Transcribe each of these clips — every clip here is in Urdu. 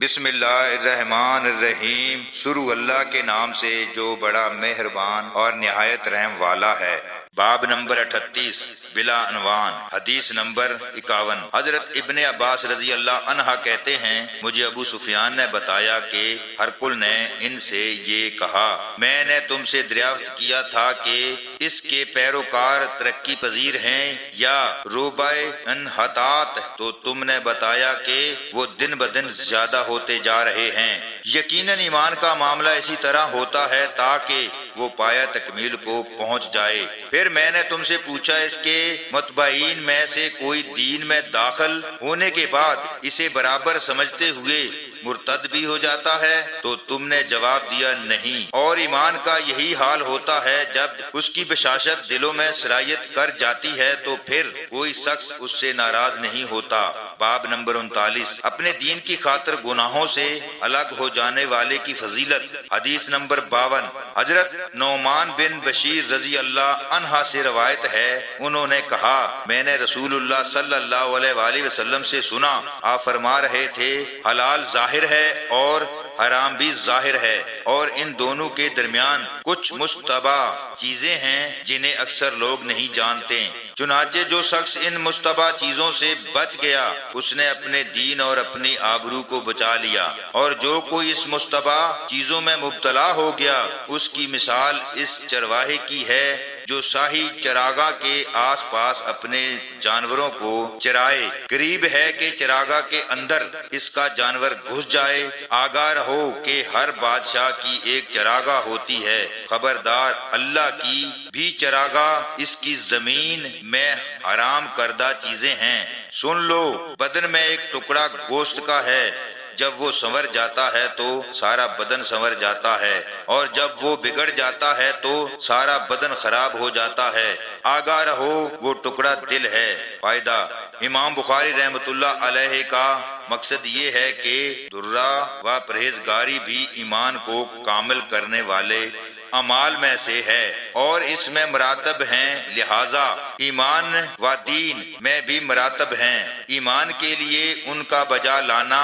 بسم اللہ الرحمن الرحیم، شروع اللہ کے نام سے جو بڑا مہربان اور نہایت رحم والا ہے۔ باب نمبر 38 بلا عنوان، حدیث نمبر 51۔ حضرت ابن عباس رضی اللہ عنہ کہتے ہیں، مجھے ابو سفیان نے بتایا کہ ہرقل نے ان سے یہ کہا، میں نے تم سے دریافت کیا تھا کہ اس کے پیروکار ترقی پذیر ہیں یا روبائے انحطاط، تو تم نے بتایا کہ وہ دن بدن زیادہ ہوتے جا رہے ہیں۔ یقیناً ایمان کا معاملہ اسی طرح ہوتا ہے تاکہ وہ پایا تکمیل کو پہنچ جائے۔ پھر میں نے تم سے پوچھا، اس کے متبعین میں سے کوئی دین میں داخل ہونے کے بعد اسے برابر سمجھتے ہوئے مرتد بھی ہو جاتا ہے؟ تو تم نے جواب دیا نہیں، اور ایمان کا یہی حال ہوتا ہے، جب اس کی بشاشت دلوں میں سرایت کر جاتی ہے تو پھر کوئی شخص اس سے ناراض نہیں ہوتا۔ باب نمبر 39 اپنے دین کی خاطر گناہوں سے الگ ہو جانے والے کی فضیلت، حدیث نمبر 52۔ حضرت نعمان بن بشیر رضی اللہ عنہ سے روایت ہے، انہوں نے کہا، میں نے رسول اللہ صلی اللہ علیہ وآلہ وسلم سے سنا، آپ فرما رہے تھے، حلال ظاہر ہے اور حرام بھی ظاہر ہے، اور ان دونوں کے درمیان کچھ مشتبہ چیزیں ہیں جنہیں اکثر لوگ نہیں جانتے۔ چنانچہ جو شخص ان مشتبہ چیزوں سے بچ گیا، اس نے اپنے دین اور اپنی آبرو کو بچا لیا، اور جو کوئی اس مشتبہ چیزوں میں مبتلا ہو گیا، اس کی مثال اس چرواہے کی ہے جو شاہی چراگاہ کے آس پاس اپنے جانوروں کو چرائے۔ قریب ہے کہ چراگاہ کے اندر اس کا جانور گھس جائے۔ آگاہ رہو کہ ہر بادشاہ کی ایک چراگاہ ہوتی ہے، خبردار اللہ کی بھی چراگاہ اس کی زمین میں حرام کردہ چیزیں ہیں۔ سن لو، بدن میں ایک ٹکڑا گوشت کا ہے، جب وہ سنور جاتا ہے تو سارا بدن سنور جاتا ہے، اور جب وہ بگڑ جاتا ہے تو سارا بدن خراب ہو جاتا ہے۔ آگاہ رہو، وہ ٹکڑا دل ہے۔ فائدہ، امام بخاری رحمۃ اللہ علیہ کا مقصد یہ ہے کہ درہ و پرہیزگاری بھی ایمان کو کامل کرنے والے اعمال میں سے ہے، اور اس میں مراتب ہیں، لہذا ایمان و دین میں بھی مراتب ہیں۔ ایمان کے لیے ان کا بجا لانا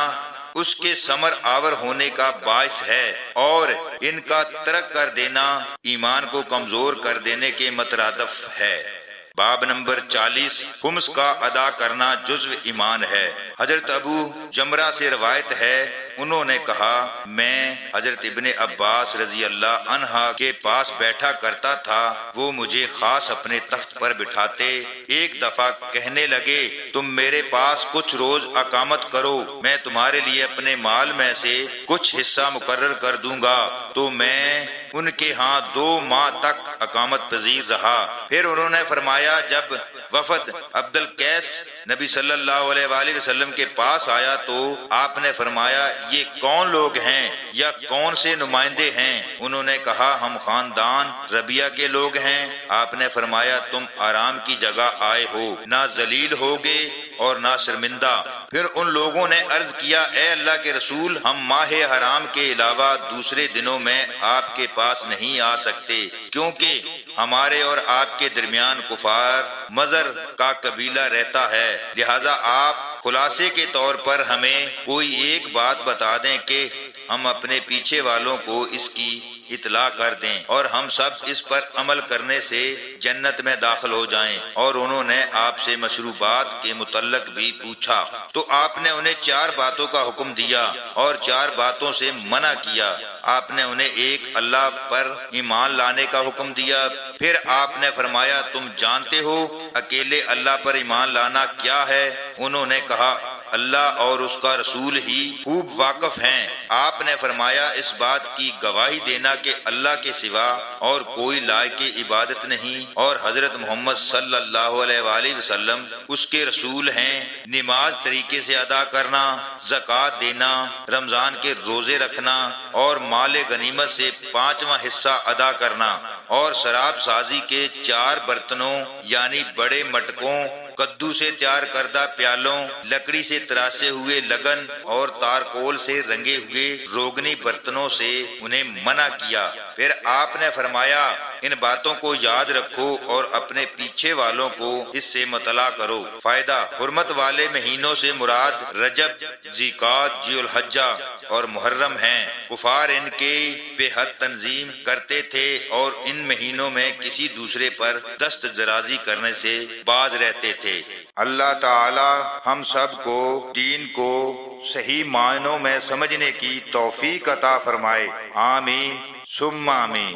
اس کے ثمر آور ہونے کا باعث ہے، اور ان کا ترک کر دینا ایمان کو کمزور کر دینے کے مترادف ہے۔ باب نمبر 40 خمس کا ادا کرنا جزو ایمان ہے۔ حضرت ابو جمرہ سے روایت ہے، انہوں نے کہا، میں حضرت ابن عباس رضی اللہ عنہ کے پاس بیٹھا کرتا تھا، وہ مجھے خاص اپنے تخت پر بٹھاتے۔ ایک دفعہ کہنے لگے، تم میرے پاس کچھ روز اقامت کرو، میں تمہارے لیے اپنے مال میں سے کچھ حصہ مقرر کر دوں گا۔ تو میں ان کے ہاں 2 ماہ تک اقامت پذیر رہا۔ پھر انہوں نے فرمایا، جب وفد عبد القیس نبی صلی اللہ علیہ وآلہ وسلم کے پاس آیا تو آپ نے فرمایا، یہ کون لوگ ہیں یا کون سے نمائندے ہیں؟ انہوں نے کہا، ہم خاندان ربیہ کے لوگ ہیں۔ آپ نے فرمایا، تم آرام کی جگہ آئے ہو، نہ ذلیل ہوگے اور نہ شرمندہ۔ پھر ان لوگوں نے عرض کیا، اے اللہ کے رسول، ہم ماہ حرام کے علاوہ دوسرے دنوں میں آپ کے پاس نہیں آ سکتے، کیونکہ ہمارے اور آپ کے درمیان کفار مضر کا قبیلہ رہتا ہے، لہذا آپ خلاصے کے طور پر ہمیں کوئی ایک بات بتا دیں کہ ہم اپنے پیچھے والوں کو اس کی اطلاع کر دیں، اور ہم سب اس پر عمل کرنے سے جنت میں داخل ہو جائیں۔ اور انہوں نے آپ سے مشروبات کے متعلق بھی پوچھا، تو آپ نے انہیں 4 باتوں کا حکم دیا اور 4 باتوں سے منع کیا۔ آپ نے انہیں ایک اللہ پر ایمان لانے کا حکم دیا۔ پھر آپ نے فرمایا، تم جانتے ہو اکیلے اللہ پر ایمان لانا کیا ہے؟ انہوں نے کہا، اللہ اور اس کا رسول ہی خوب واقف ہیں۔ آپ نے فرمایا، اس بات کی گواہی دینا کہ اللہ کے سوا اور کوئی لائق عبادت نہیں، اور حضرت محمد صلی اللہ علیہ وآلہ وسلم اس کے رسول ہیں۔ نماز طریقے سے ادا کرنا، زکوٰۃ دینا، رمضان کے روزے رکھنا، اور مال غنیمت سے 5واں حصہ ادا کرنا، اور شراب سازی کے 4 برتنوں یعنی بڑے مٹکوں، کدو سے تیار کردہ پیالوں، لکڑی سے تراشے ہوئے لگن اور تارکول سے رنگے ہوئے روگنی برتنوں سے انہیں منع کیا۔ پھر آپ نے فرمایا، ان باتوں کو یاد رکھو اور اپنے پیچھے والوں کو اس سے مطلع کرو۔ فائدہ: حرمت والے مہینوں سے مراد رجب، ذی-القعدہ، ذی الحجہ اور محرم ہیں۔ کفار ان کے بے حد تنظیم کرتے تھے اور ان مہینوں میں کسی دوسرے پر دست درازی کرنے سے باز رہتے تھے۔ اللہ تعالی ہم سب کو دین کو صحیح معنوں میں سمجھنے کی توفیق عطا فرمائے۔ آمین ثم آمین۔